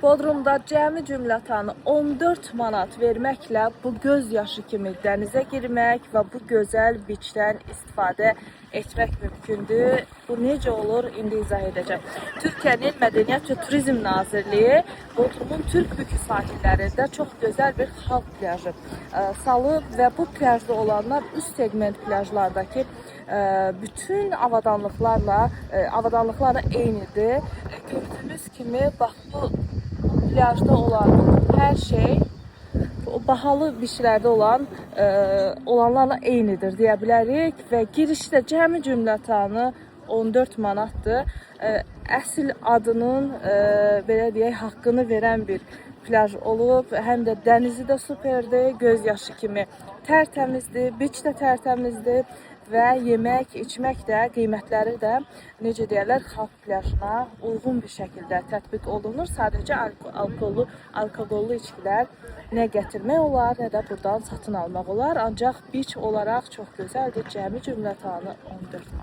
Bodrumda cəmi cümlətanı 14 manat verməklə bu göz yaşı kimi dənizə girmək və bu gözəl beachdən istifadə etmək mümkündür. Bu necə olur, indi izah edəcəm. Türkiyənin Mədəniyyət və Turizm Nazirliyi Bodrumun Türkbükü sahillərində çox gözəl bir xalq plyajı salıb və bu plyajda olanlar üst segment plyajlardakı bütün avadanlıqlarla eynidir. Gördüyünüz kimi bax bu plyajda olan hər şey o bahalı beachlərdə olanlarla eynidir deyə bilərik və girişdə cəmi cümlətanı 14 manatdır. Əsl adının belə deyək haqqını verən bir plyaj olub, həm də dənizi də superdir, göz yaşı kimi tərtəmizdir, beach də tərtəmizdir və yemək, içmək də qiymətləri də necə deyirlər, xalq plyajına uyğun bir şəkildə tətbiq olunur. Sadəcə alkoqollu içkilər nə gətirmək olar, nə də buradan satın almaq olar. Ancaq beach olaraq çox gözəldir. Cəmi cümlətanı 14 manat.